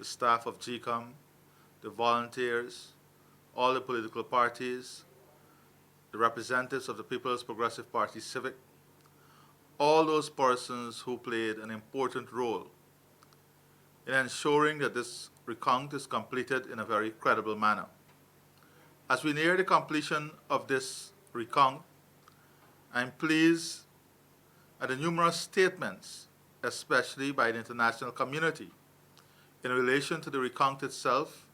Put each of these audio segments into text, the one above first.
staff of GCOM, the volunteers, all the political parties, the representatives of the People's Progressive Party Civic, all those persons who played an important role in ensuring that this recount is completed in a very credible manner. As we near the completion of this recount, I'm pleased at the numerous statements, especially by the international community, in relation to the recount itself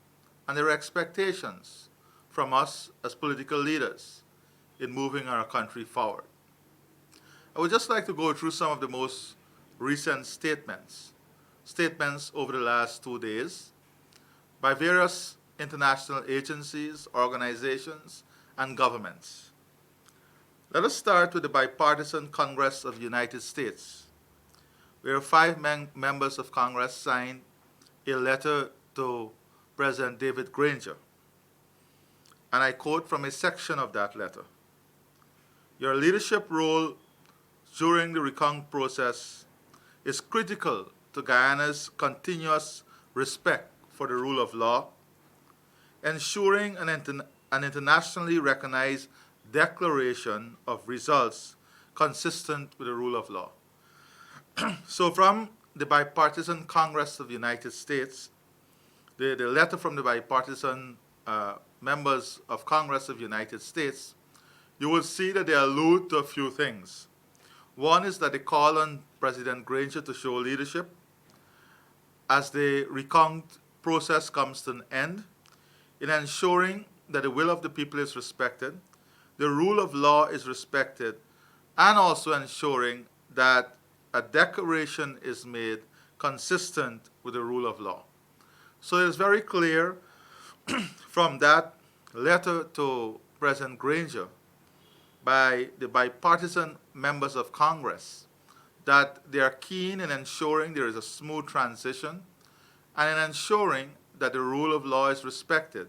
and their expectations from us as political leaders in moving our country forward. I would just like to go through some of the most recent statements over the last 2 days by various international agencies, organizations, and governments. Let us start with the Bipartisan Congress of the United States, where 5 members of Congress signed a letter to President David Granger. And I quote from a section of that letter: "Your leadership role during the recount process is critical to Guyana's continuous respect for the rule of law, ensuring an internationally recognized declaration of results consistent with the rule of law." So from the Bipartisan Congress of the United States, the letter from the bipartisan members of Congress of the United States, you will see that they allude to a few things. One is that they call on President Granger to show leadership as the recount process comes to an end, in ensuring that the will of the people is respected, the rule of law is respected, and also ensuring that a declaration is made consistent with the rule of law. So it is very clear from that letter to President Granger by the bipartisan members of Congress that they are keen in ensuring there is a smooth transition and in ensuring that the rule of law is respected,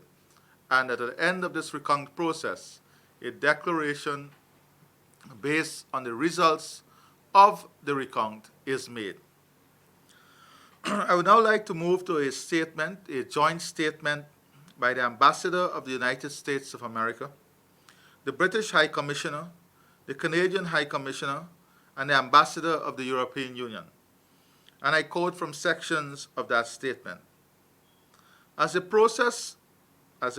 and that at the end of this recount process, a declaration based on the results of the recount is made. I would now like to move to a statement, a joint statement by the Ambassador of the United States of America, the British High Commissioner, the Canadian High Commissioner, and the Ambassador of the European Union. And I quote from sections of that statement: "As the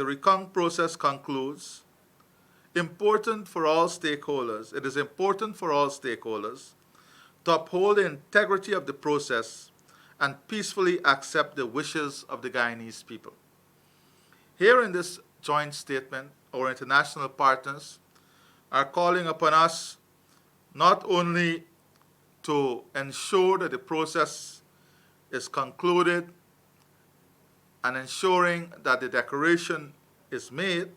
recount process concludes, it is important for all stakeholders to uphold the integrity of the process and peacefully accept the wishes of the Guyanese people." Here in this joint statement, our international partners are calling upon us not only to ensure that the process is concluded and ensuring that the declaration is made,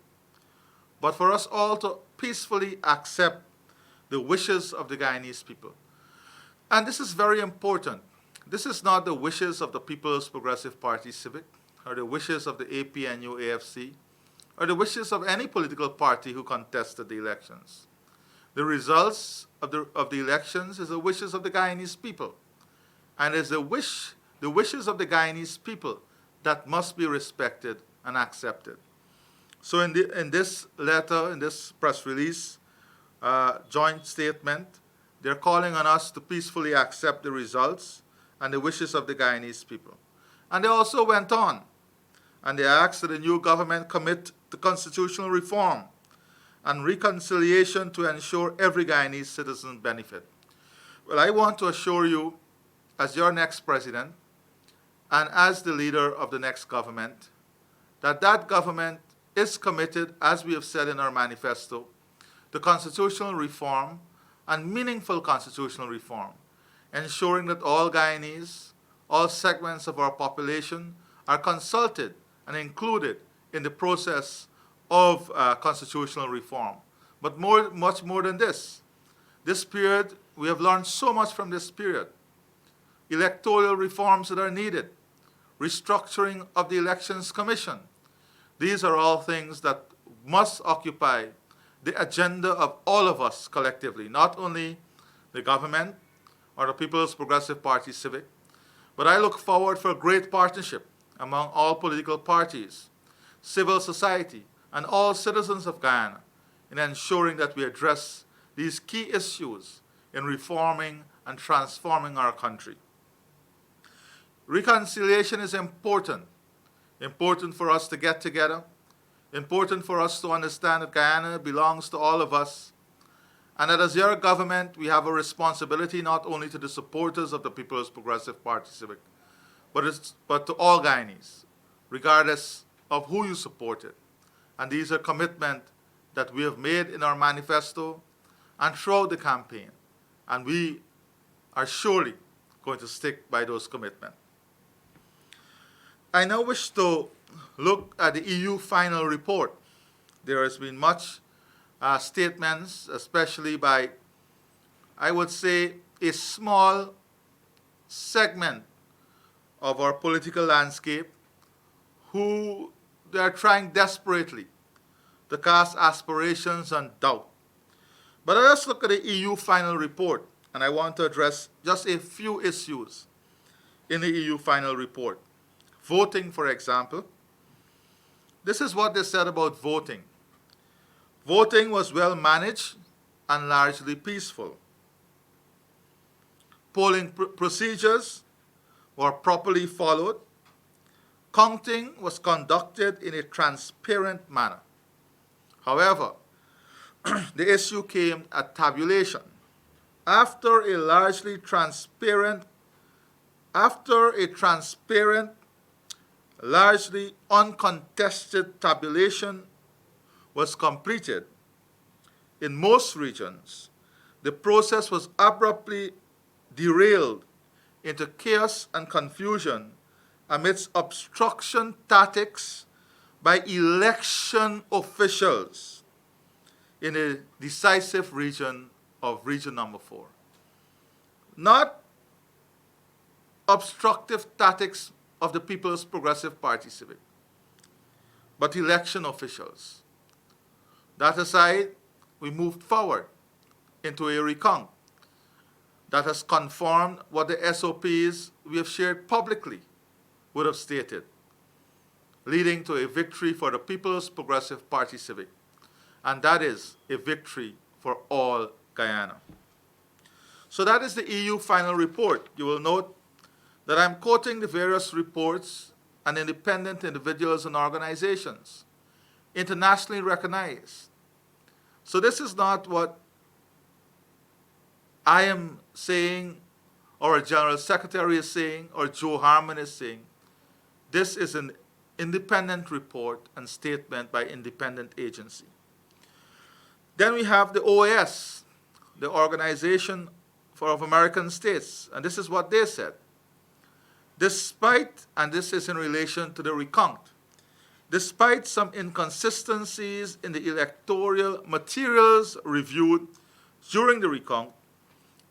but for us all to peacefully accept the wishes of the Guyanese people. And this is very important. This is not the wishes of the People's Progressive Party Civic, or the wishes of the APNU-AFC, or the wishes of any political party who contested the elections. The results of the elections is the wishes of the Guyanese people. And it is the wishes of the Guyanese people that must be respected and accepted. So in this letter, in this press release, joint statement, they're calling on us to peacefully accept the results and the wishes of the Guyanese people. And they also went on, and they asked that the new government commit to constitutional reform and reconciliation to ensure every Guyanese citizen benefit. Well, I want to assure you, as your next president and as the leader of the next government, that that government is committed, as we have said in our manifesto, to constitutional reform and meaningful constitutional reform, ensuring that all Guyanese, all segments of our population are consulted and included in the process of constitutional reform. But much more than this period, we have learned so much from this period. Electoral reforms that are needed, restructuring of the Elections Commission. These are all things that must occupy the agenda of all of us collectively, not only the government or the People's Progressive Party Civic, but I look forward for a great partnership among all political parties, civil society, and all citizens of Guyana in ensuring that we address these key issues in reforming and transforming our country. Reconciliation is important. Important for us to get together, important for us to understand that Guyana belongs to all of us, and that as your government, we have a responsibility not only to the supporters of the People's Progressive Party Civic, but to all Guyanese, regardless of who you supported. And these are commitments that we have made in our manifesto and throughout the campaign. And we are surely going to stick by those commitments. I now wish to look at the EU final report. There has been much statements, especially by, I would say, a small segment of our political landscape who they are trying desperately to cast aspirations and doubt. But let us look at the EU final report, and I want to address just a few issues in the EU final report. Voting, for example. This is what they said about voting. Voting was well managed and largely peaceful. Polling procedures were properly followed. Counting was conducted in a transparent manner. However, the issue came at tabulation. After a transparent, largely uncontested tabulation was completed, in most regions, the process was abruptly derailed into chaos and confusion amidst obstruction tactics by election officials in a decisive region of Region Number 4. Not obstructive tactics of the People's Progressive Party Civic, but election officials. That aside, we moved forward into a recount that has confirmed what the SOPs we have shared publicly would have stated, leading to a victory for the People's Progressive Party Civic, and that is a victory for all Guyana. So that is the EU final report. You will note that I'm quoting the various reports and independent individuals and organizations, internationally recognized. So this is not what I am saying, or a General Secretary is saying, or Joe Harmon is saying. This is an independent report and statement by independent agency. Then we have the OAS, the Organization of American States, and this is what they said. Despite, and this is in relation to the recount, despite some inconsistencies in the electoral materials reviewed during the recount,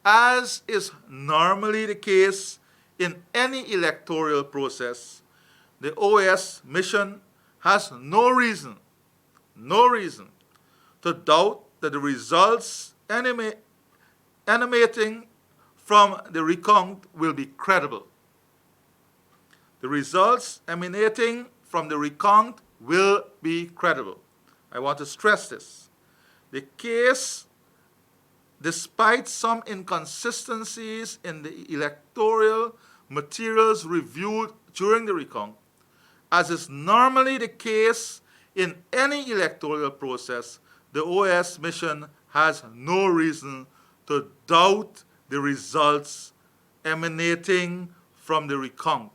as is normally the case in any electoral process, the OAS mission has no reason to doubt that the results emanating from the recount will be credible. The results emanating from the recount will be credible. I want to stress this. The case, despite some inconsistencies in the electoral materials reviewed during the recount, as is normally the case in any electoral process, the OAS mission has no reason to doubt the results emanating from the recount.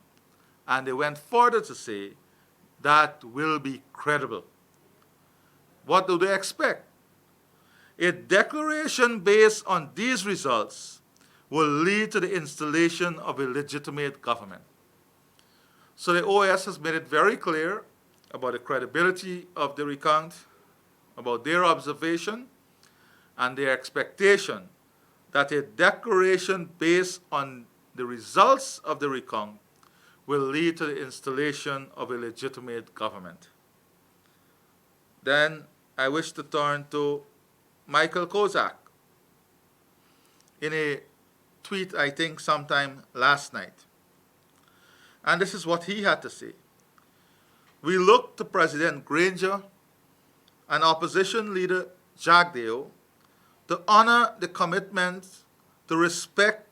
And they went further to say that will be credible. What do they expect? A declaration based on these results will lead to the installation of a legitimate government. So the OAS has made it very clear about the credibility of the recount, about their observation, and their expectation that a declaration based on the results of the recount will lead to the installation of a legitimate government. Then I wish to turn to Michael Kozak in a tweet, I think, sometime last night. And this is what he had to say. we look to President Granger and Opposition Leader Jagdeo to honor the commitment to respect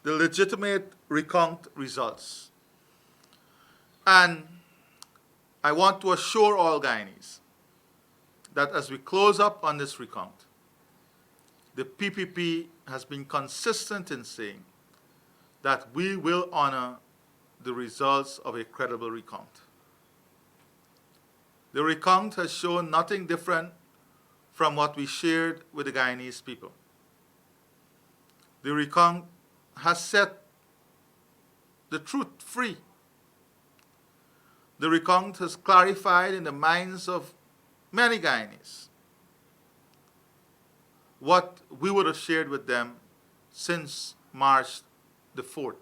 the legitimate recount results. And I want to assure all Guyanese that as we close up on this recount, the PPP has been consistent in saying that we will honor the results of a credible recount. The recount has shown nothing different from what we shared with the Guyanese people. The recount has set the truth free. The recount has clarified in the minds of many Guyanese what we would have shared with them since March the 4th.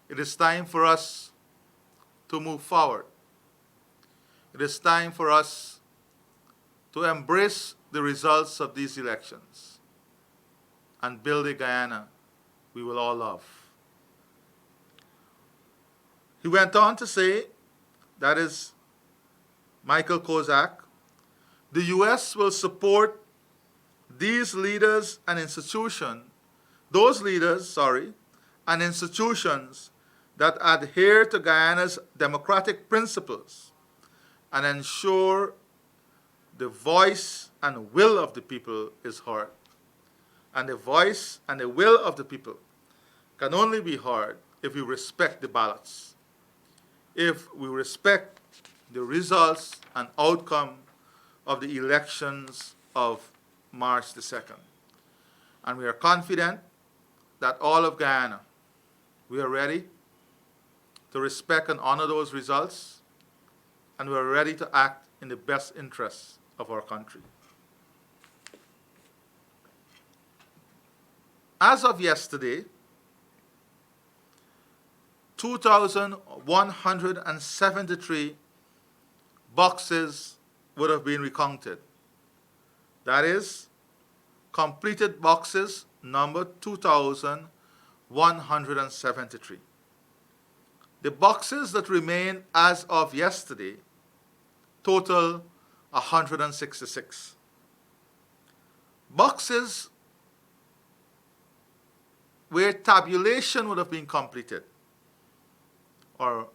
It is time for us to move forward. It is time for us to embrace the results of these elections and build a Guyana we will all love. He went on to say, that is Michael Kozak, the U.S. will support these leaders and institutions, and institutions that adhere to Guyana's democratic principles and ensure the voice and will of the people is heard. And the voice and the will of the people can only be heard if we respect the ballots, if we respect the results and outcome of the elections of March the 2nd. And we are confident that all of Guyana, we are ready to respect and honor those results, and we are ready to act in the best interests of our country. As of yesterday, 2,173 boxes would have been recounted. That is, completed boxes number 2,173. The boxes that remain as of yesterday total 166. Boxes where tabulation would have been completed, or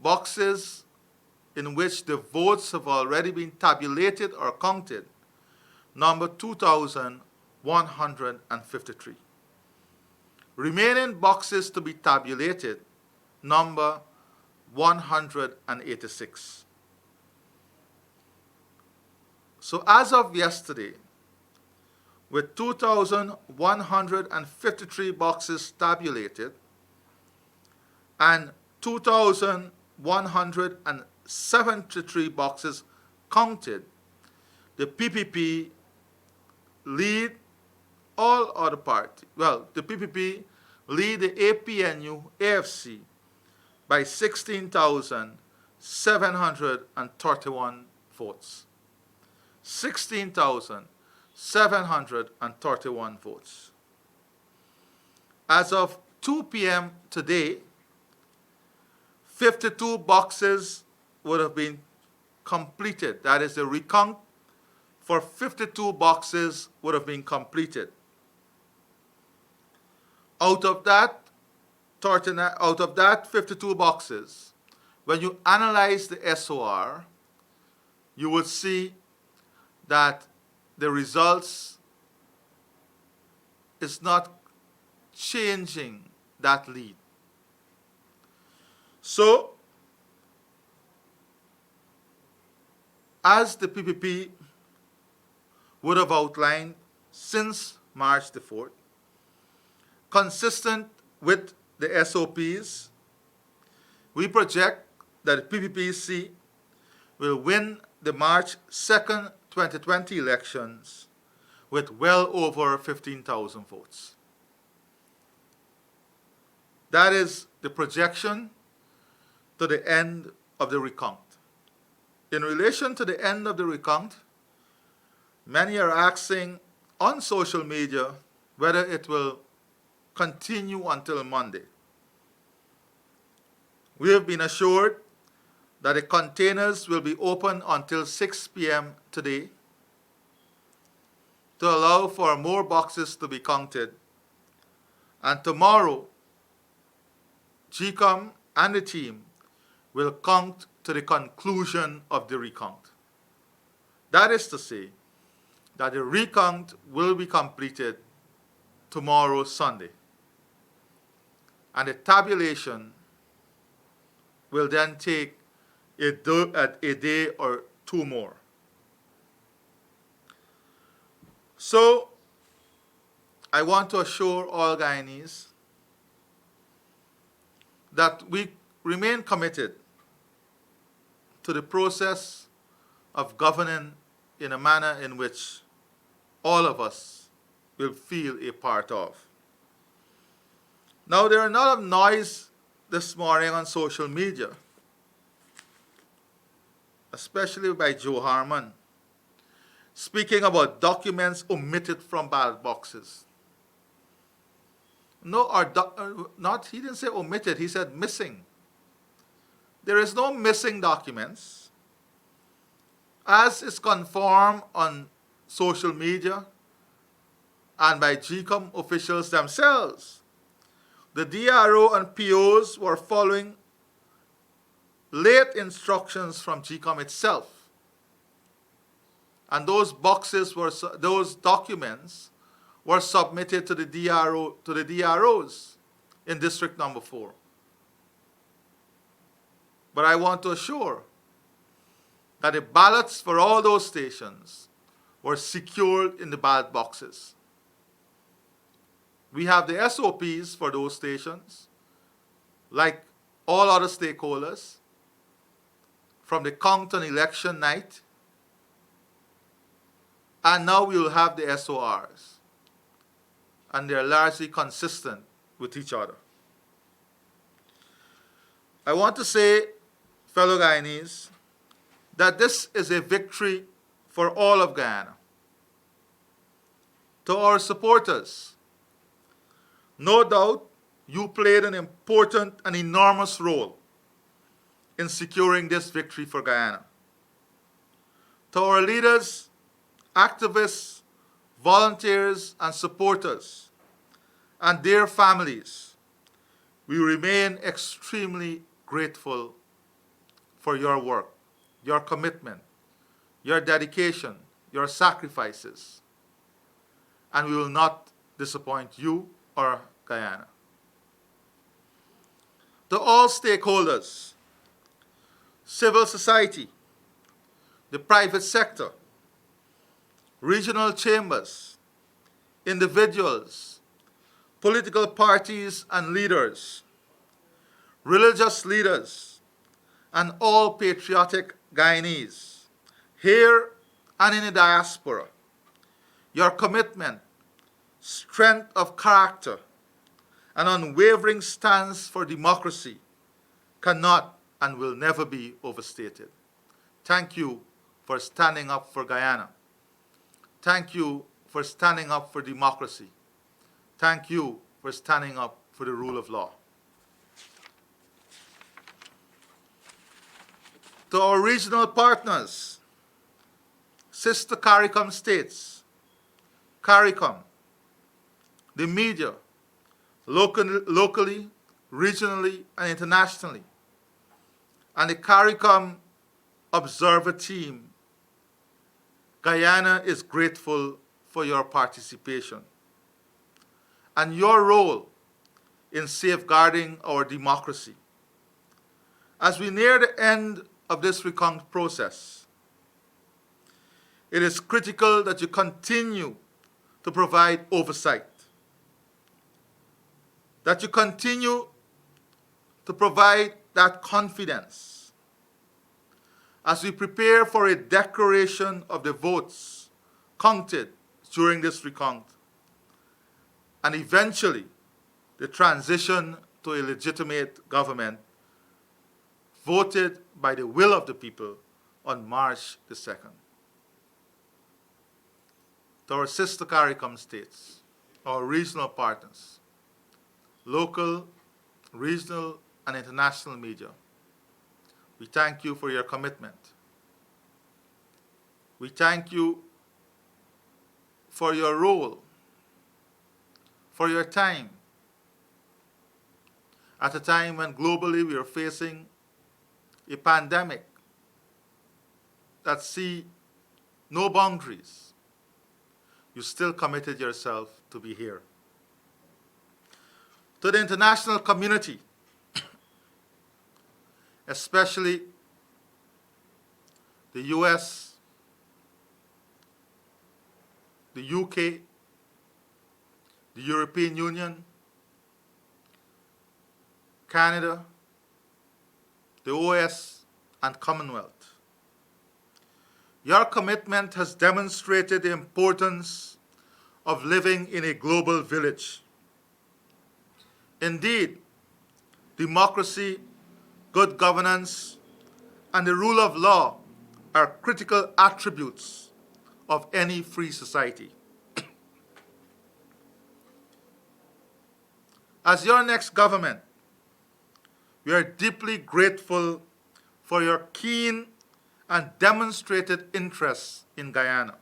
boxes in which the votes have already been tabulated or counted, number 2,153. Remaining boxes to be tabulated, number 186. So as of yesterday, with 2,153 boxes tabulated and 2,173 boxes counted, the PPP lead all other parties. Well, the PPP lead the APNU AFC by 16,731 votes. 16,731 votes. As of 2 p.m. today, 52 boxes would have been completed. That is, the recount for 52 boxes would have been completed. Out of that 52 boxes, when you analyze the SOR, you would see that the results is not changing that lead. So, as the PPP would have outlined since March the 4th, consistent with the SOPs, we project that the PPPC will win the March 2nd, 2020 elections with well over 15,000 votes. That is the projection to the end of the recount. In relation to the end of the recount, many are asking on social media whether it will continue until Monday. We have been assured that the containers will be open until 6 p.m. today to allow for more boxes to be counted. And tomorrow, GCOM and the team will count to the conclusion of the recount. That is to say that the recount will be completed tomorrow, Sunday. And the tabulation will then take a day or two more. So, I want to assure all Guyanese that we remain committed to the process of governing in a manner in which all of us will feel a part of. Now, there are a lot of noise this morning on social media, especially by Joe Harmon, speaking about documents omitted from ballot boxes. No, he didn't say omitted, he said missing. There is no missing documents. As is confirmed on social media and by GCOM officials themselves, the DRO and POs were following late instructions from GCOM itself. And those documents were submitted to the DROs in District Number 4. But I want to assure that the ballots for all those stations were secured in the ballot boxes. We have the SOPs for those stations, like all other stakeholders, from the count on election night, and now we will have the SORs. And they're largely consistent with each other. I want to say, fellow Guyanese, that this is a victory for all of Guyana. To our supporters, no doubt you played an important and enormous role in securing this victory for Guyana. To our leaders, activists, volunteers, and supporters, and their families, we remain extremely grateful for your work, your commitment, your dedication, your sacrifices, and we will not disappoint you or Guyana. To all stakeholders, civil society, the private sector, regional chambers, individuals, political parties and leaders, religious leaders, and all patriotic Guyanese, here and in the diaspora, your commitment, strength of character, and unwavering stance for democracy cannot and will never be overstated. Thank you for standing up for Guyana. Thank you for standing up for democracy. Thank you for standing up for the rule of law. To our regional partners, sister CARICOM states, CARICOM, the media, locally, regionally, and internationally, and the CARICOM Observer Team, Guyana is grateful for your participation and your role in safeguarding our democracy. As we near the end of this recount process, it is critical that you continue to provide oversight, that you continue to provide that confidence as we prepare for a declaration of the votes counted during this recount, and eventually the transition to a legitimate government voted by the will of the people on March the 2nd. To our sister CARICOM states, our regional partners, local, regional, and international media, we thank you for your commitment. We thank you for your role, for your time, at a time when globally we are facing a pandemic that see no boundaries. You still committed yourself to be here. To the international community, especially the US, the UK, the European Union, Canada, the OAS, and Commonwealth. Your commitment has demonstrated the importance of living in a global village. Indeed, democracy, good governance, and the rule of law are critical attributes of any free society. As your next government, we are deeply grateful for your keen and demonstrated interest in Guyana,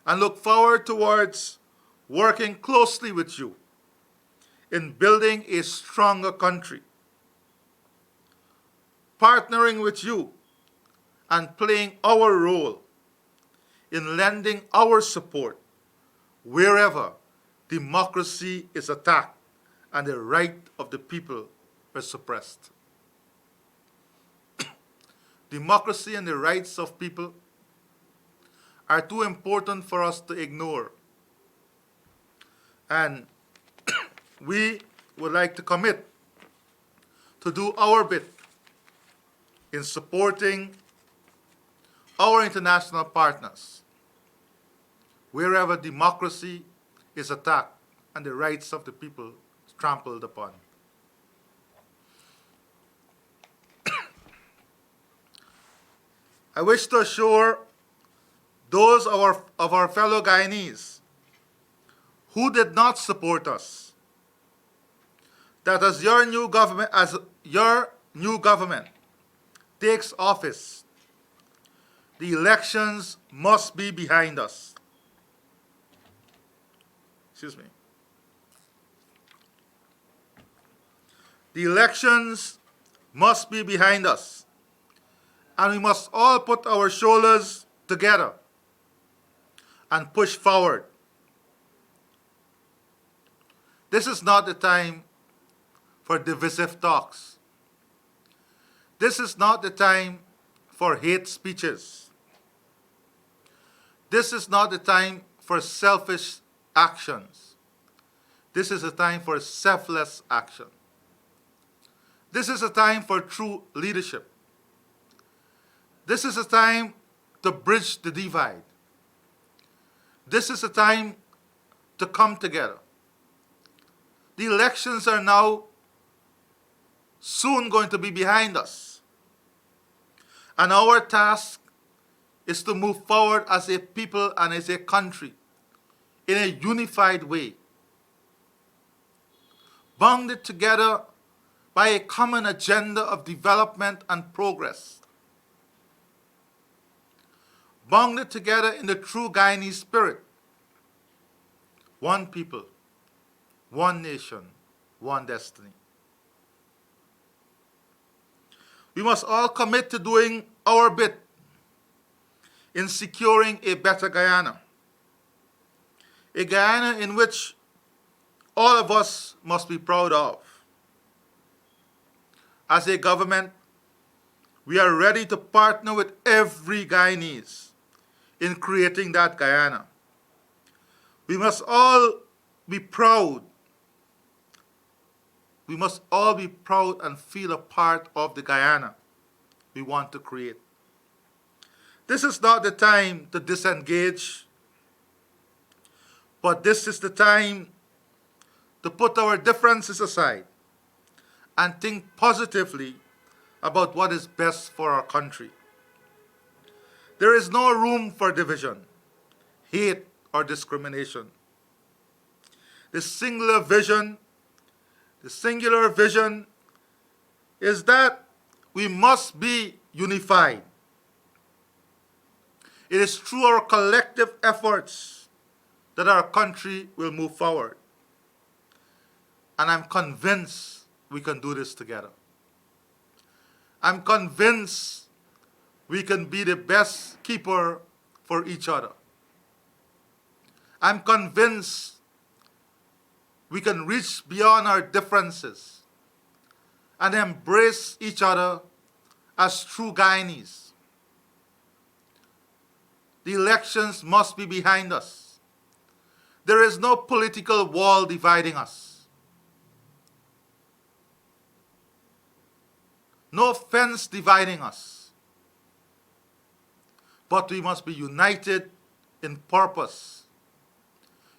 and look forward towards working closely with you in building a stronger country, partnering with you and playing our role in lending our support wherever democracy is attacked and the right of the people are suppressed. Democracy and the rights of people are too important for us to ignore. And we would like to commit to do our bit in supporting our international partners wherever democracy is attacked and the rights of the people trampled upon. I wish to assure those of our fellow Guyanese who did not support us that as your new government takes office, the elections must be behind us. Excuse me. The elections must be behind us, and we must all put our shoulders together and push forward. This is not the time for divisive talks. This is not the time for hate speeches. This is not the time for selfish actions. This is a time for selfless action. This is a time for true leadership. This is a time to bridge the divide. This is a time to come together. The elections are now soon going to be behind us. And our task is to move forward as a people and as a country in a unified way, bounded together by a common agenda of development and progress, bounded together in the true Guyanese spirit. One people, one nation, one destiny. We must all commit to doing our bit in securing a better Guyana. A Guyana in which all of us must be proud of. As a government, we are ready to partner with every Guyanese in creating that Guyana. We must all be proud. We must all be proud and feel a part of the Guyana we want to create. This is not the time to disengage, but this is the time to put our differences aside and think positively about what is best for our country. There is no room for division, hate, or discrimination. The singular vision, The singular vision is that we must be unified. It is through our collective efforts that our country will move forward. And I'm convinced we can do this together. I'm convinced we can be the best keeper for each other. I'm convinced we can reach beyond our differences and embrace each other as true Guyanese. The elections must be behind us. There is no political wall dividing us. No fence dividing us. But we must be united in purpose,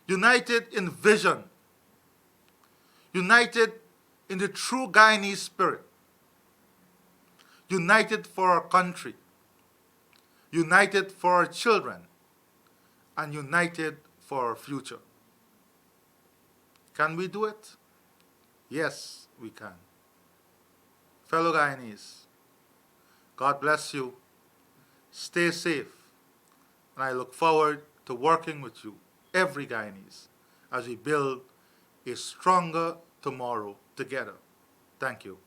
united in vision, united in the true Guyanese spirit, united for our country, united for our children, and united for our future. Can we do it? Yes, we can. Fellow Guyanese, God bless you. Stay safe. And I look forward to working with you, every Guyanese, as we build a stronger tomorrow together. Thank you.